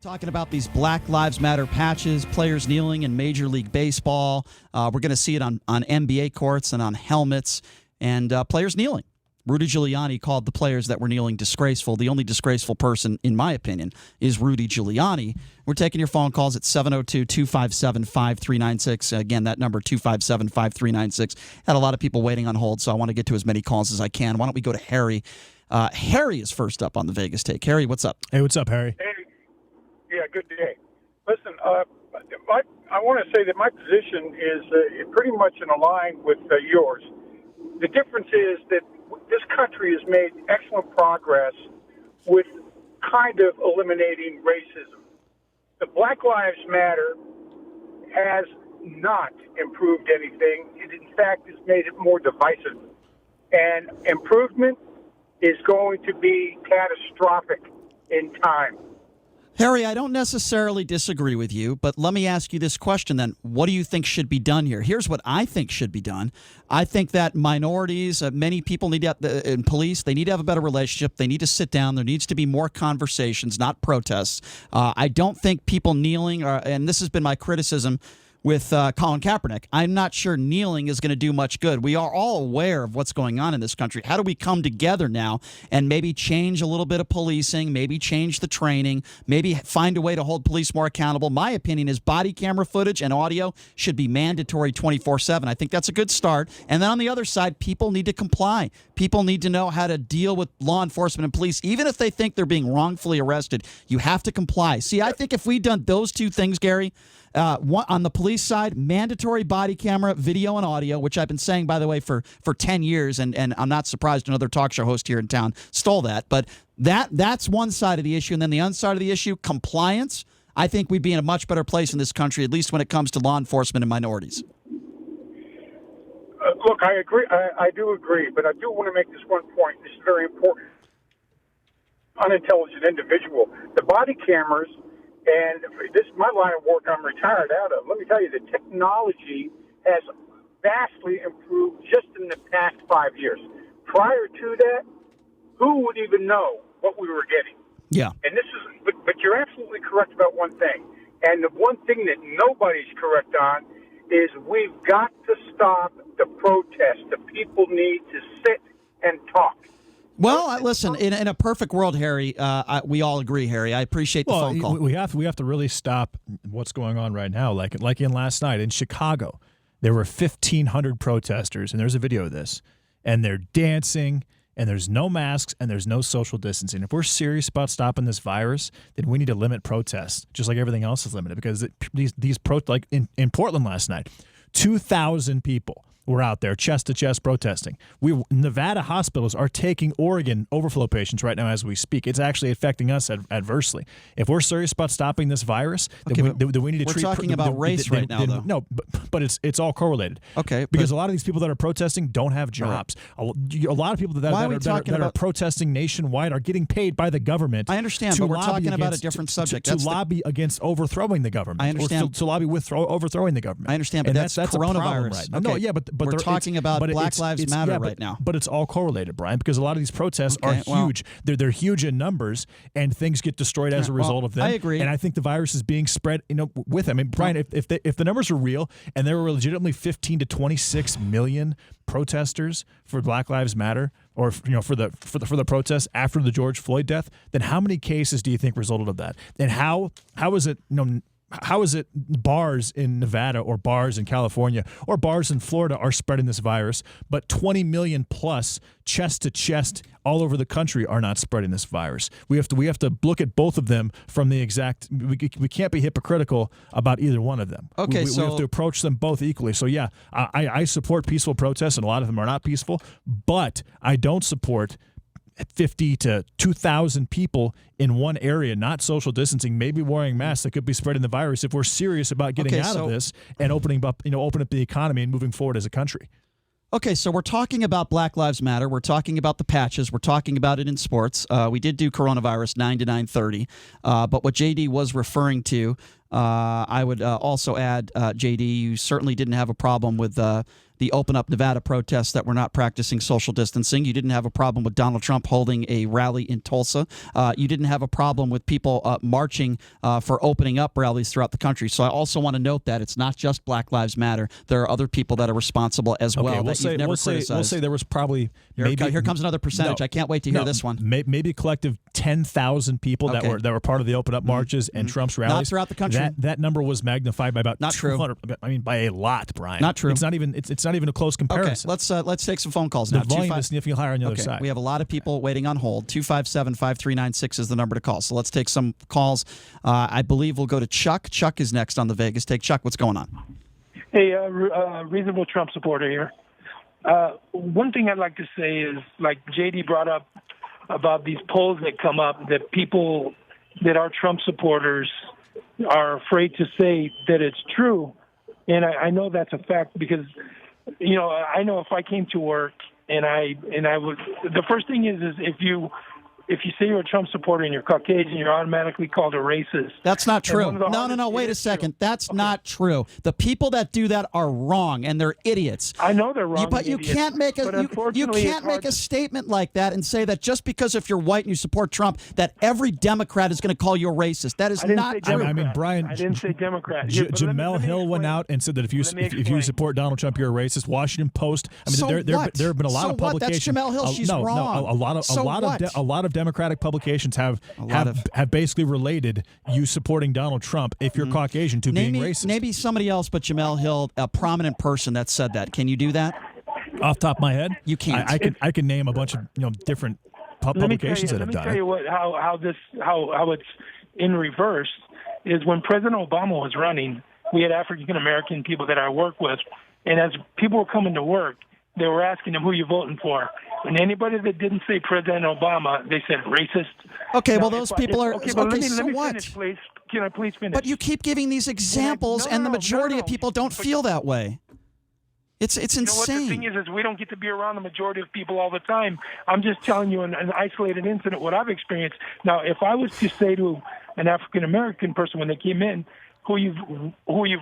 Talking about these Black Lives Matter patches, players kneeling in Major League Baseball. We're going to see it on NBA courts and on helmets, and players kneeling. Rudy Giuliani called the players that were kneeling disgraceful. The only disgraceful person, in my opinion, is Rudy Giuliani. We're taking your phone calls at 702-257-5396. Again, that number, 257-5396. Had a lot of people waiting on hold, so I want to get to as many calls as I can. Why don't we go to Harry? Harry is first up on the Vegas Take. Harry, what's up? Hey, what's up, Harry? Hey. Yeah, good day. Listen, I want to say that my position is pretty much in line with yours. The difference is that this country has made excellent progress with kind of eliminating racism. The Black Lives Matter has not improved anything. It, in fact, has made it more divisive. And improvement is going to be catastrophic in time. Harry, I don't necessarily disagree with you, but let me ask you this question then. What do you think should be done here? Here's what I think should be done. I think that minorities, many people need to, in police, they need to have a better relationship. They need to sit down. There needs to be more conversations, not protests. I don't think people kneeling, and this has been my criticism with Colin Kaepernick, I'm not sure kneeling is going to do much good. We are all aware of what's going on in this country. How do we come together now and maybe change a little bit of policing, maybe change the training, maybe find a way to hold police more accountable? My opinion is body camera footage and audio should be mandatory 24/7. I think that's a good start. And then on the other side, people need to comply. People need to know how to deal with law enforcement and police. Even if they think they're being wrongfully arrested, you have to comply. See, I think if we'd done those two things, Gary, on the police side, mandatory body camera, video, and audio, which I've been saying, by the way, for 10 years, and I'm not surprised another talk show host here in town stole that. But that's one side of the issue. And then the other side of the issue, compliance, I think we'd be in a much better place in this country, at least when it comes to law enforcement and minorities. Look, I agree. I do agree, but I do want to make this one point. This is very important. Unintelligent individual. The body cameras, and this is my line of work I'm retired out of. Let me tell you, the technology has vastly improved just in the past 5 years. Prior to that, who would even know what we were getting? Yeah. And this is, but you're absolutely correct about one thing. And the one thing that nobody's correct on is we've got to stop the protest. The people need to sit and talk. Well, listen, in a perfect world, Harry, we all agree, Harry. I appreciate the phone call. We have to really stop what's going on right now. Like in last night in Chicago, there were 1,500 protesters, and there's a video of this, and they're dancing, and there's no masks, and there's no social distancing. If we're serious about stopping this virus, then we need to limit protests, just like everything else is limited. Because like in Portland last night, 2,000 people were out there chest to chest protesting. Nevada hospitals are taking Oregon overflow patients right now as we speak. It's actually affecting us adversely. If we're serious about stopping this virus, then we need to treat. We're talking about race right now, though. No, but it's all correlated. Okay, because a lot of these people that are protesting don't have jobs. Right. A lot of people that are protesting nationwide are getting paid by the government. I understand, but we're talking about a different subject. To lobby against overthrowing the government. I understand. Or to lobby with overthrowing the government. I understand, but that's coronavirus. Right now. Okay. No, yeah, but we're talking about Black Lives Matter right now. But it's all correlted, Brian, because a lot of these protests are huge. They're huge in numbers, and things get destroyed as a result of them. I agree. And I think the virus is being spread, with them. I mean, Brian, if the numbers are real and there were legitimately 15 to 26 million protesters for Black Lives Matter, or for the protests after the George Floyd death, then how many cases do you think resulted of that? And how is it how is it bars in Nevada or bars in California or bars in Florida are spreading this virus, but 20 million plus chest to chest all over the country are not spreading this virus? We have to look at both of them from the exact. We can't be hypocritical about either one of them. Okay, we have to approach them both equally. So yeah, I support peaceful protests, and a lot of them are not peaceful, but I don't support 50 to 2,000 people in one area, not social distancing, maybe wearing masks that could be spreading the virus if we're serious about getting out of this and opening up the economy and moving forward as a country. Okay, so we're talking about Black Lives Matter. We're talking about the patches. We're talking about it in sports. We did do coronavirus 9 to 9:30, but what JD was referring to, I would also add, JD, you certainly didn't have a problem with the Open Up Nevada protests that were not practicing social distancing. You didn't have a problem with Donald Trump holding a rally in Tulsa. You didn't have a problem with people marching for opening up rallies throughout the country. So I also want to note that it's not just Black Lives Matter. There are other people that are responsible as well. We'll say there was probably here comes another percentage. No, I can't wait to hear this one. Maybe a collective 10,000 people that were part of the Open Up marches and Trump's rallies. Not throughout the country. That number was magnified by about not 200. True. I mean, by a lot, Brian. Not true. It's not even a close comparison. Okay, let's take some phone calls now. The volume is significantly higher on the other side. We have a lot of people waiting on hold. 257-5396 is the number to call. So let's take some calls. I believe we'll go to Chuck. Chuck is next on the Vegas Take. Chuck, what's going on? Hey, reasonable Trump supporter here. One thing I'd like to say is, like JD brought up about these polls that come up, that people that are Trump supporters are afraid to say that it's true. And I know that's a fact because, I know if I came to work and I was, the first thing is if you say you're a Trump supporter and you're Caucasian, you're automatically called a racist. That's not true. No. Wait a second. That's not true. The people that do that are wrong, and they're idiots. I know they're wrong. But you can't make a statement like that and say that just because if you're white and you support Trump, that every Democrat is going to call you a racist. That is not true. I mean, Brian, I didn't say Democrat. Jamel Hill went out and said that if you support Donald Trump, you're a racist. Washington Post. I mean, there have been a lot of publications. That's Jamel Hill. She's wrong. A lot of Democratic publications have basically related you supporting Donald Trump if you're Caucasian to being racist. Maybe somebody else, but Jamel Hill, a prominent person that said that. Can you do that? Off the top of my head, you can't. I can name a bunch of different publications that have done it. Let me tell you how it's in reverse is when President Obama was running, we had African American people that I work with, and as people were coming to work, they were asking them, who you voting for? And anybody that didn't say President Obama, they said racist. Okay, now, those people are... Okay, let me what? Finish, please. Can I please finish? But you keep giving these examples, and the majority of people don't feel that way. It's insane. What the thing is we don't get to be around the majority of people all the time. I'm just telling you an isolated incident, what I've experienced. Now, if I was to say to an African-American person when they came in, who are you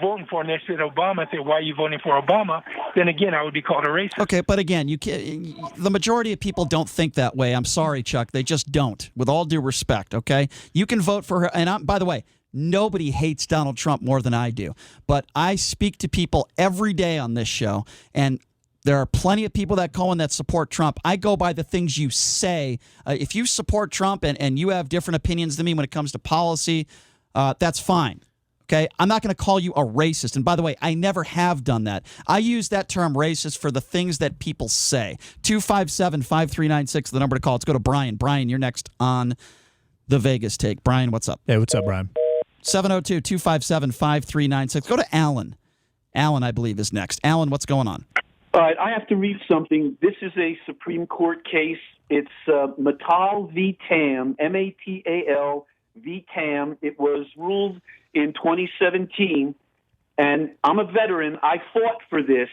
voting for? And they said Obama. I said, why are you voting for Obama? Then again, I would be called a racist. Okay, but again, the majority of people don't think that way. I'm sorry, Chuck. They just don't, with all due respect, okay? You can vote for her. And by the way, nobody hates Donald Trump more than I do. But I speak to people every day on this show, and there are plenty of people that call in that support Trump. I go by the things you say. If you support Trump and you have different opinions than me when it comes to policy, that's fine. Okay, I'm not going to call you a racist. And by the way, I never have done that. I use that term racist for the things that people say. 257-5396, the number to call. Let's go to Brian. Brian, you're next on the Vegas Take. Brian, what's up? Hey, what's up, Brian? 702-257-5396. Go to Alan. Alan, I believe, is next. Alan, what's going on? All right, I have to read something. This is a Supreme Court case. It's Mattal v. Tam, M-A-T-A-L v. Tam. It was ruled in 2017, and I'm a veteran. I fought for this.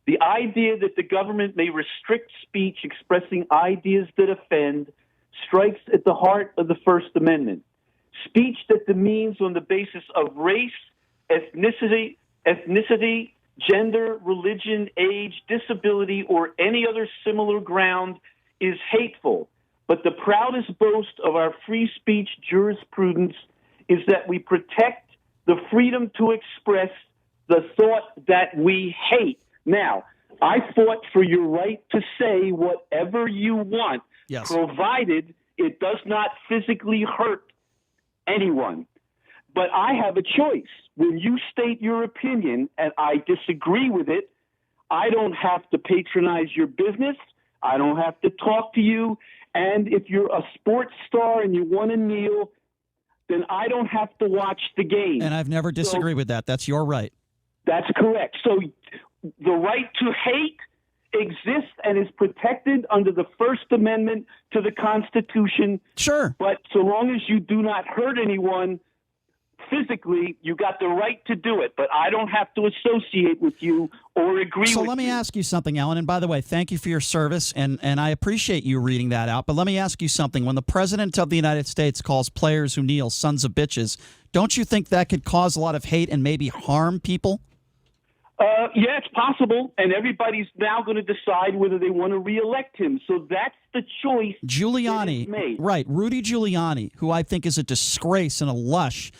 The idea that the government may restrict speech expressing ideas that offend strikes at the heart of the First Amendment. Speech that demeans on the basis of race, ethnicity, gender, religion, age, disability, or any other similar ground is hateful. But the proudest boast of our free speech jurisprudence is that we protect the freedom to express the thought that we hate. Now, I fought for your right to say whatever you want, provided it does not physically hurt anyone. But I have a choice. When you state your opinion and I disagree with it, I don't have to patronize your business. I don't have to talk to you. And if you're a sports star and you want to kneel, then I don't have to watch the game. And I've never disagreed with that. That's your right. That's correct. So the right to hate exists and is protected under the First Amendment to the Constitution. Sure. But so long as you do not hurt anyone physically, you got the right to do it, but I don't have to associate with you or agree with you. So let me ask you something, Alan, and by the way, thank you for your service, and I appreciate you reading that out, but let me ask you something. When the President of the United States calls players who kneel sons of bitches, don't you think that could cause a lot of hate and maybe harm people? Yeah, it's possible, and everybody's now going to decide whether they want to reelect him. So that's the choice. Giuliani, made. right? Rudy Giuliani, who I think is a disgrace and a lush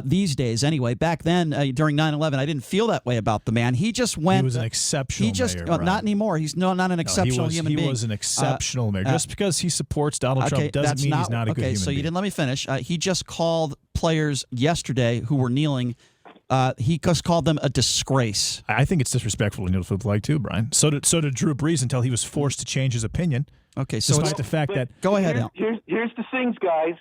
these days. Anyway, back then during 9/11, I didn't feel that way about the man. He just went. He was an exceptional. mayor, not anymore. He's not an exceptional human being. He was an exceptional mayor. Just because he supports Donald Trump doesn't mean he's not a good human being. So you didn't let me finish. He just called players yesterday who were kneeling. He just called them a disgrace. I think it's disrespectful to kneel to the flag too, Brian. So did Drew Brees until he was forced to change his opinion. Okay, so despite the fact that go ahead, Al. Here's the things, guys.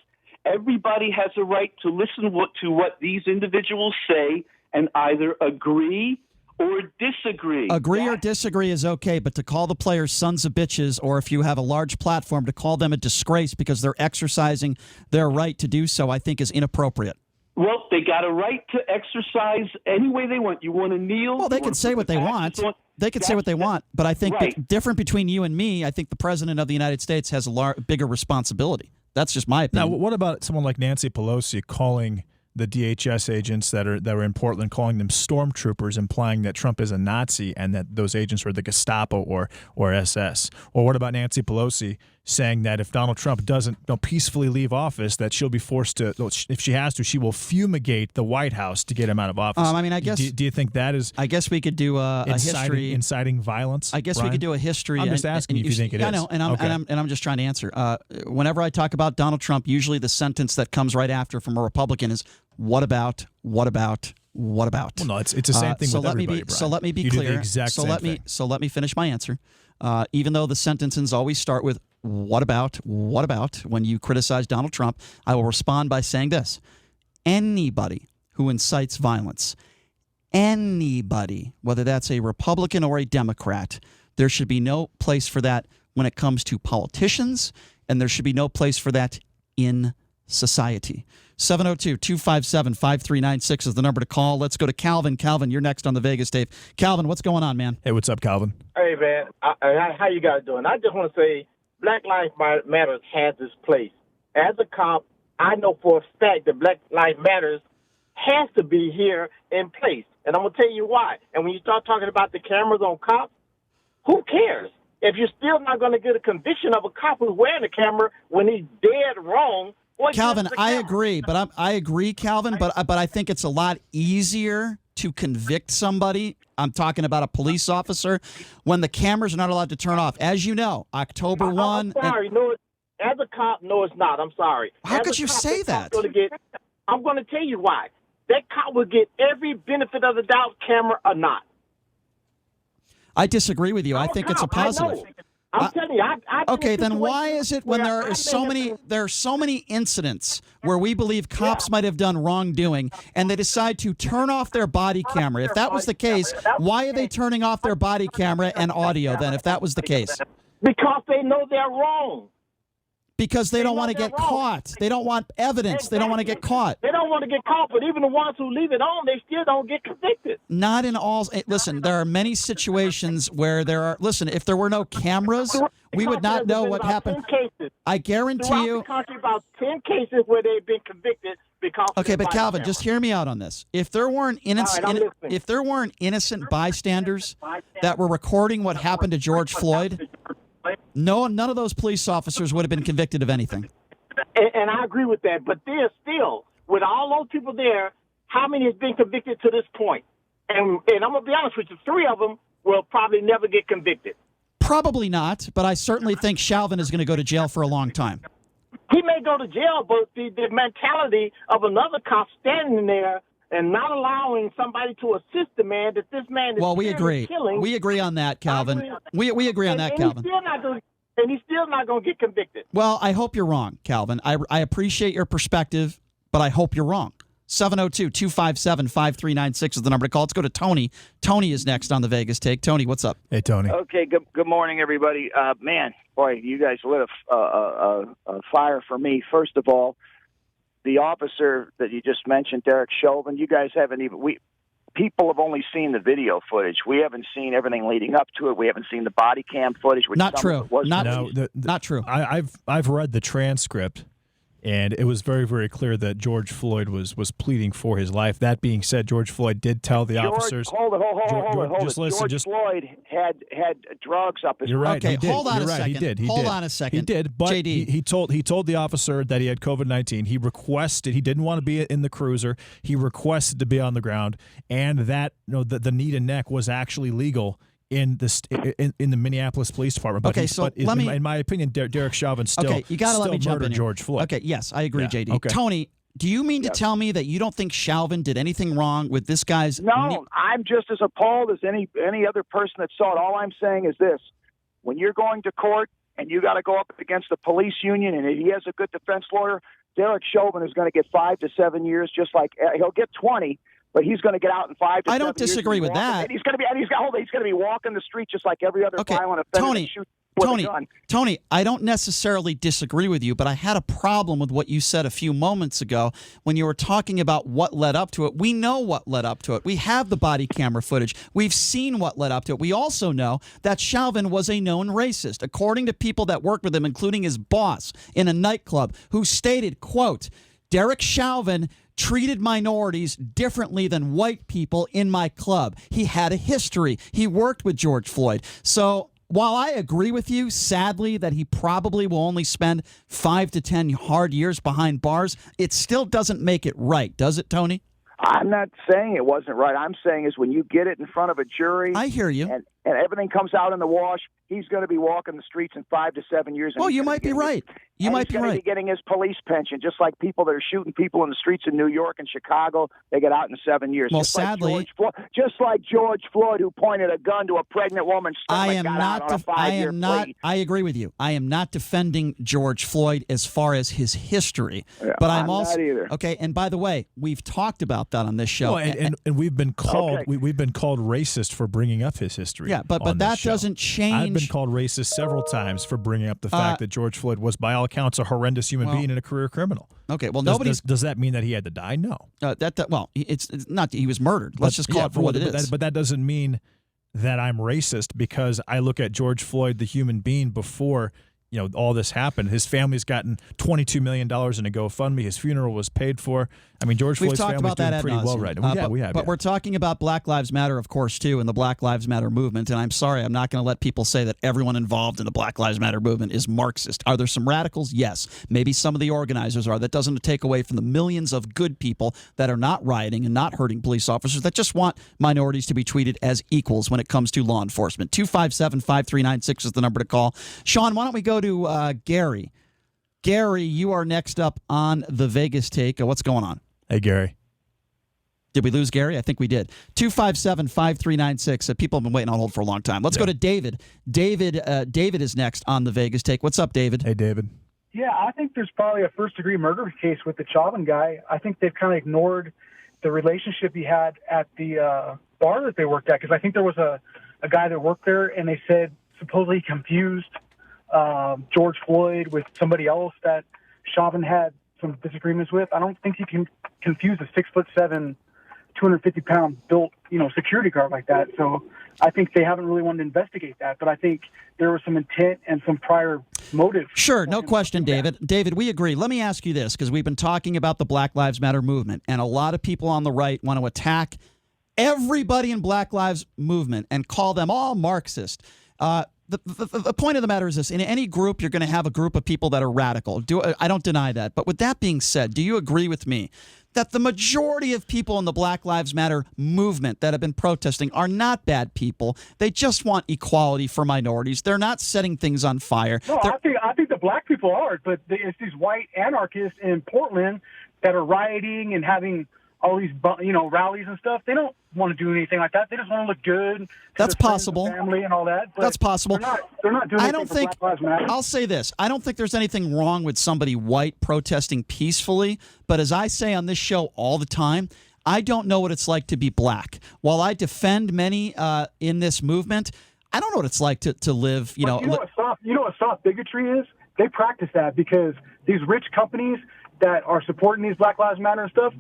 Everybody has a right to listen to what these individuals say and either agree or disagree. Agree or disagree is okay, but to call the players sons of bitches, or if you have a large platform, to call them a disgrace because they're exercising their right to do so, I think is inappropriate. Well, they got a right to exercise any way they want. You want to kneel? Well, they can say what they want. They can say what they want, but I think different between you and me, I think the president of the United States has a bigger responsibility. That's just my opinion. Now, what about someone like Nancy Pelosi calling the DHS agents that were in Portland, calling them stormtroopers, implying that Trump is a Nazi and that those agents were the Gestapo or SS? Or what about Nancy Pelosi saying that if Donald Trump doesn't peacefully leave office, that she'll be forced to, if she has to, she will fumigate the White House to get him out of office? I mean, I guess. Do you think that is? I guess we could do a history inciting violence. I guess Brian? we could do a history. I'm just asking if you think it is. I know, and I'm just trying to answer. Whenever I talk about Donald Trump, usually the sentence that comes right after from a Republican is "What about? What about? What about?" Well, no, it's the same thing with everybody, Brian. So let me be you clear. Do the exact same thing. So let me finish my answer. Even though the sentences always start with "What about? What about?" when you criticize Donald Trump, I will respond by saying this: anybody who incites violence, anybody, whether that's a Republican or a Democrat, there should be no place for that when it comes to politicians, and there should be no place for that in society. 702-257-5396 is the number to call. Let's go to Calvin. Calvin, you're next on the Vegas tape. Calvin, what's going on, man? Hey, what's up, Calvin? Hey, man. How you guys doing? I just want to say Black Lives Matter has its place. As a cop, I know for a fact that Black Lives Matter has to be here in place. And I'm going to tell you why. And when you start talking about the cameras on cops, who cares? If you're still not going to get a conviction of a cop who's wearing a camera when he's dead wrong, Calvin, I agree, but I agree, Calvin, but I think it's a lot easier to convict somebody. I'm talking about a police officer when the cameras are not allowed to turn off. As you know, October 1. I'm sorry, no. As a cop, no, it's not. I'm sorry. How could you say that? I'm going to tell you why. That cop would get every benefit of the doubt, camera or not. I disagree with you. I think it's a positive. I'm telling you. Okay, then why is it when there are so many incidents where we believe cops might have done wrongdoing and they decide to turn off their body camera? If that was the case, why are they turning off their body camera and audio then, if that was the case? Because they know they're wrong. Because they don't want to get caught. They don't want evidence. They don't want to get caught. They don't want to get caught, but even the ones who leave it on, they still don't get convicted. Not in all. Listen, there are many situations where there are. Listen, if there were no cameras, we would not know what happened. I guarantee you. Throughout the country, about 10 cases where they've been convicted because. Okay, but Calvin, just hear me out on this. If there weren't innocent bystanders that were recording what happened to George Floyd, none of those police officers would have been convicted of anything. And I agree with that. But there's still, with all those people there, how many has been convicted to this point? And I'm going to be honest with you, 3 of them will probably never get convicted. Probably not, but I certainly think Chauvin is going to go to jail for a long time. He may go to jail, but the mentality of another cop standing there and not allowing somebody to assist the man, that this man is we agree. Killing. We agree on that, Calvin. We agree on that, Calvin. He's still not going to get convicted. Well, I hope you're wrong, Calvin. I appreciate your perspective, but I hope you're wrong. 702-257-5396 is the number to call. Let's go to Tony. Tony is next on the Vegas Take. Tony, what's up? Hey, Tony. Okay, good morning, everybody. Man, boy, you guys lit a fire for me. First of all, the officer that you just mentioned, Derek Chauvin, you guys haven't even people have only seen the video footage. We haven't seen everything leading up to it. We haven't seen the body cam footage. Not true. Not true. I've read the transcript, And it was very, very clear that George Floyd was pleading for his life. That being said, George Floyd did tell the officers. Hold it. Just listen. George Floyd had drugs up his. You're right. Okay, he did. hold on You're a right. second. He did. Hold on a second. He did. But JD. he told the officer that he had COVID-19. He requested. He didn't want to be in the cruiser. He requested to be on the ground, and that the knee to neck was actually legal in the Minneapolis Police Department. But Okay, so let me. in my opinion, Derek Chauvin still Okay, you got to let me jump murdered in here. George Floyd. Okay, yes, I agree, Yeah, JD. okay. Tony, do you mean to tell me that you don't think Chauvin did anything wrong with this guy's? No, I'm just as appalled as any other person that saw it. All I'm saying is this: when you're going to court and you got to go up against the police union, and he has a good defense lawyer, Derek Chauvin is going to get 5 to 7 years. Just like he'll get 20. But he's going to get out in 5 to 7 years. I don't disagree with that. And he's going to be walking the street just like every other violent offender. Tony, I don't necessarily disagree with you, but I had a problem with what you said a few moments ago when you were talking about what led up to it. We know what led up to it. We have the body camera footage. We've seen what led up to it. We also know that Chauvin was a known racist, according to people that worked with him, including his boss in a nightclub, who stated, quote, Derek Chauvin treated minorities differently than white people in my club. He had a history. He worked with George Floyd. So while I agree with you, sadly, that he probably will only spend 5 to 10 hard years behind bars, it still doesn't make it right, does it, Tony? I'm not saying it wasn't right. I'm saying is when you get it in front of a jury. I hear you. And everything comes out in the wash, he's going to be walking the streets in 5 to 7 years. Well, you might be right. You might be right. He's going to be getting his police pension, just like people that are shooting people in the streets in New York and Chicago. They get out in 7 years. Well, just sadly, like George Floyd, who pointed a gun to a pregnant woman's stomach, I agree with you. I am not defending George Floyd as far as his history, yeah, but I'm also not either. Okay. And by the way, we've talked about that on this show, well, and we've been called we've been called racist for bringing up his history. Yeah, but that doesn't change. I've been called racist several times for bringing up the fact that George Floyd was, by all accounts, a horrendous human being and a career criminal. Okay, well, does that mean that he had to die? No. It's not. He was murdered. Let's just call it for what it is. But that doesn't mean that I'm racist because I look at George Floyd, the human being, before all this happened. His family's gotten $22 million in a GoFundMe. His funeral was paid for. I mean, George Floyd's family's doing pretty well right now. We have. But we're talking about Black Lives Matter, of course, too, and the Black Lives Matter movement. And I'm sorry, I'm not going to let people say that everyone involved in the Black Lives Matter movement is Marxist. Are there some radicals? Yes. Maybe some of the organizers are. That doesn't take away from the millions of good people that are not rioting and not hurting police officers, that just want minorities to be treated as equals when it comes to law enforcement. 257-5396 is the number to call. Sean, why don't we go to Gary? Gary, you are next up on the Vegas Take. What's going on? Hey, Gary. Did we lose Gary? I think we did. 257-5396. People have been waiting on hold for a long time. Let's go to David. David is next on the Vegas Take. What's up, David? Hey, David. Yeah, I think there's probably a first-degree murder case with the Chauvin guy. I think they've kind of ignored the relationship he had at the bar that they worked at, because I think there was a guy that worked there, and they said supposedly he confused George Floyd with somebody else that Chauvin had some disagreements with. I don't think he can confuse a 6'7", 250-pound built, security guard like that. So I think they haven't really wanted to investigate that. But I think there was some intent and some prior motive. Sure, no question, David. David, we agree. Let me ask you this, because we've been talking about the Black Lives Matter movement, and a lot of people on the right want to attack everybody in Black Lives movement and call them all Marxist. The point of the matter is this. In any group, you're going to have a group of people that are radical. I don't deny that. But with that being said, do you agree with me that the majority of people in the Black Lives Matter movement that have been protesting are not bad people? They just want equality for minorities. They're not setting things on fire. No, I think the black people are, but it's these white anarchists in Portland that are rioting and having all these, rallies and stuff. They don't want to do anything like that. They just want to look good. That's possible. Family and all that. But that's possible. They're not doing anything for Black Lives Matter. I'll say this. I don't think there's anything wrong with somebody white protesting peacefully. But as I say on this show all the time, I don't know what it's like to be black. While I defend many in this movement, I don't know what it's like to live. You know what soft bigotry is? They practice that because these rich companies that are supporting these Black Lives Matter and stuff,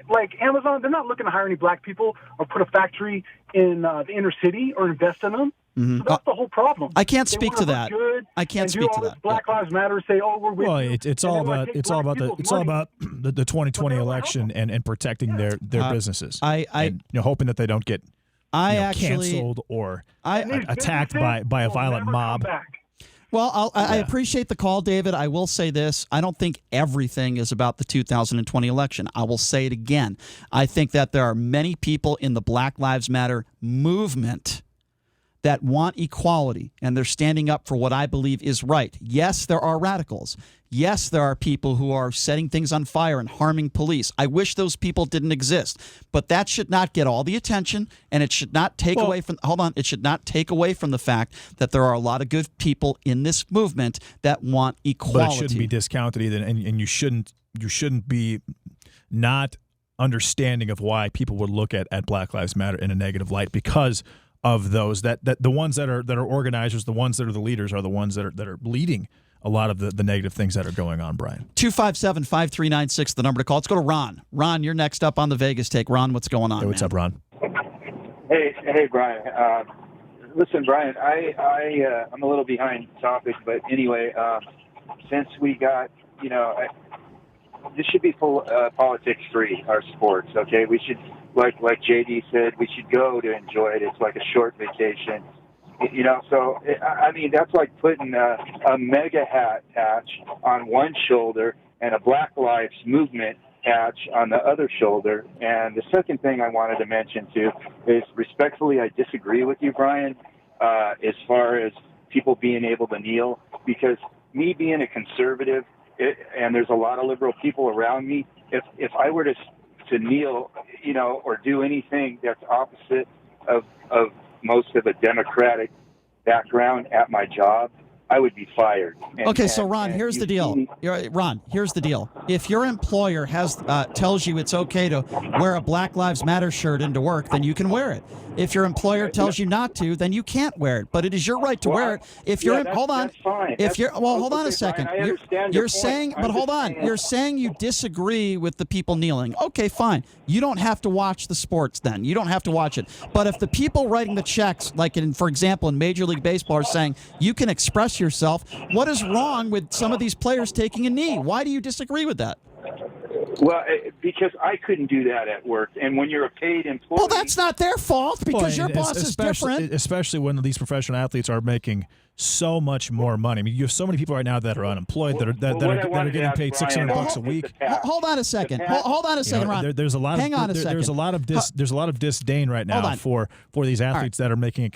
like Amazon, they're not looking to hire any black people or put a factory in the inner city or invest in them. Mm-hmm. So that's the whole problem. I can't They speak wanna to look that. good I can't and speak do to all this that. Black Lives Matter, say, "Oh, we're with Well, you." it's And all then, like, about take it's all black about the people's it's all money. about the 2020 But they're election and protecting their businesses. I hoping that they don't get actually canceled or And these attacked businesses by a will violent never mob. come back. Well, I appreciate the call, David. I will say this. I don't think everything is about the 2020 election. I will say it again. I think that there are many people in the Black Lives Matter movement that want equality, and they're standing up for what I believe is right. Yes, there are radicals. Yes, there are people who are setting things on fire and harming police. I wish those people didn't exist, but that should not get all the attention, and it should not take away from. Hold on, it should not take away from the fact that there are a lot of good people in this movement that want equality. But it shouldn't be discounted either, and you shouldn't be not understanding of why people would look at Black Lives Matter in a negative light because of those that the ones that are organizers, the ones that are the leaders, are the ones that are leading a lot of the negative things that are going on, Brian. 257-5396, the number to call. Let's go to Ron. Ron, you're next up on the Vegas take. Ron, what's going on? Hey, what's man? up, Ron? Hey, Brian. Listen, Brian, I'm a little behind topic, but anyway, since we got, this should be politics free, our sports. Okay, we should, like JD said, we should go to enjoy it. It's like a short vacation, So I mean, that's like putting a mega hat patch on one shoulder and a Black Lives Movement patch on the other shoulder. And the second thing I wanted to mention too is, respectfully, I disagree with you, Brian, as far as people being able to kneel, because me being a conservative, and there's a lot of liberal people around me, if I were to kneel, or do anything that's opposite of most of a Democratic background at my job, I would be fired. Okay, so Ron, here's the deal. Ron, here's the deal. If your employer tells you it's okay to wear a Black Lives Matter shirt into work, then you can wear it. If your employer tells you not to, then you can't wear it. But it is your right to wear it. If you're hold on. That's fine. Hold on a second. Brian, I understand you're your saying, point. but hold on. You're saying you disagree with the people kneeling. Okay, fine. You don't have to watch the sports then. You don't have to watch it. But if the people writing the checks, like for example in Major League Baseball, are saying you can express yourself, what is wrong with some of these players taking a knee? Why do you disagree with that? Well, because I couldn't do that at work. And when you're a paid employee... Well, that's not their fault because your boss is different. Especially when these professional athletes are making so much more money. I mean, you have so many people right now that are unemployed that are getting paid $600 a week. Hold on a second. Hold on a second, Ron. There's a lot. Hang on a second. There's a lot of disdain right now for these athletes that are making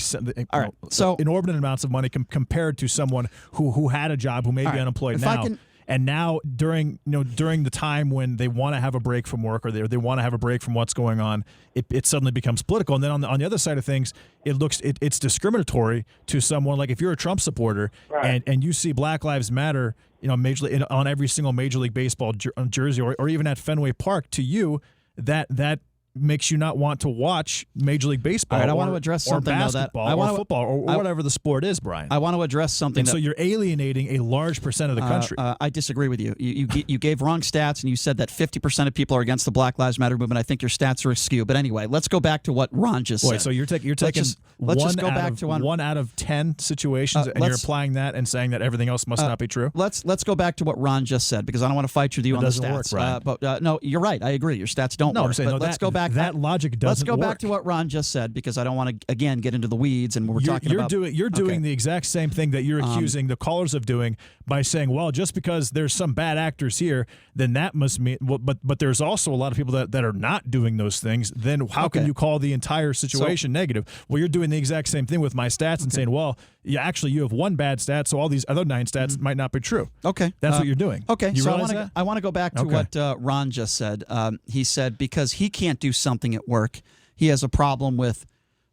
inordinate amounts of money compared to someone who had a job, who may be unemployed now. And now during the time when they want to have a break from work, or they want to have a break from what's going on, it suddenly becomes political. And then on the other side of things, it's discriminatory to someone. Like if you're a Trump supporter, right, and you see Black Lives Matter, on every single Major League Baseball jersey, or even at Fenway Park, to you that makes you not want to watch Major League Baseball. All right, I want to address something or basketball, or football, or whatever the sport is, Brian. I want to address something. So you're alienating a large percent of the country. I disagree with you. You gave wrong stats, and you said that 50% of people are against the Black Lives Matter movement. I think your stats are askew. But anyway, let's go back to what Ron just said. So you're taking one out of 10 situations, and you're applying that and saying that everything else must not be true. Let's go back to what Ron just said, because I don't want to fight with you on the stats. Work, but no, you're right. I agree. Your stats don't work. I'm saying, let's go back. That logic doesn't. Let's go back to what Ron just said, because I don't want to again get into the weeds, and we're talking about. You're doing the exact same thing that you're accusing the callers of doing by saying, well, just because there's some bad actors here, then that must mean. Well, but there's also a lot of people that are not doing those things. Then how can you call the entire situation negative? Well, you're doing the exact same thing with my stats and saying, well, you have one bad stat, so all these other 9 stats might not be true. Okay, that's what you're doing. Okay, you so I want to go back to what Ron just said. He said because he can't do something at work, he has a problem with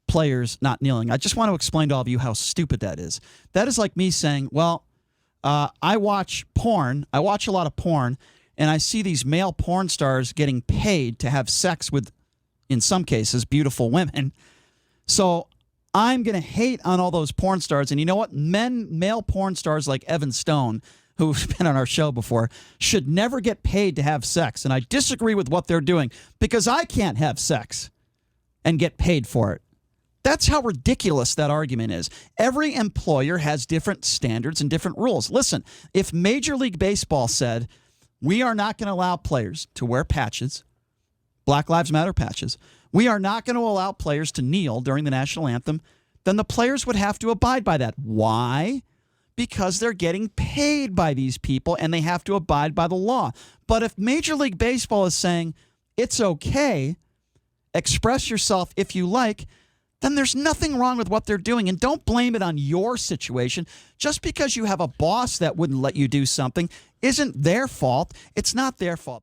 players not kneeling. I just want to explain to all of you how stupid that is. That is like me saying, well, I watch porn. I watch a lot of porn, and I see these male porn stars getting paid to have sex with, in some cases, beautiful women. So I'm going to hate on all those porn stars. And you know what? Male porn stars like Evan Stone, who's been on our show before, should never get paid to have sex. And I disagree with what they're doing, because I can't have sex and get paid for it. That's how ridiculous that argument is. Every employer has different standards and different rules. Listen, if Major League Baseball said, we are not going to allow players to wear patches, Black Lives Matter patches, we are not going to allow players to kneel during the national anthem, then the players would have to abide by that. Why? Because they're getting paid by these people and they have to abide by the law. But if Major League Baseball is saying it's okay, express yourself if you like, then there's nothing wrong with what they're doing. And don't blame it on your situation. Just because you have a boss that wouldn't let you do something isn't their fault. It's not their fault.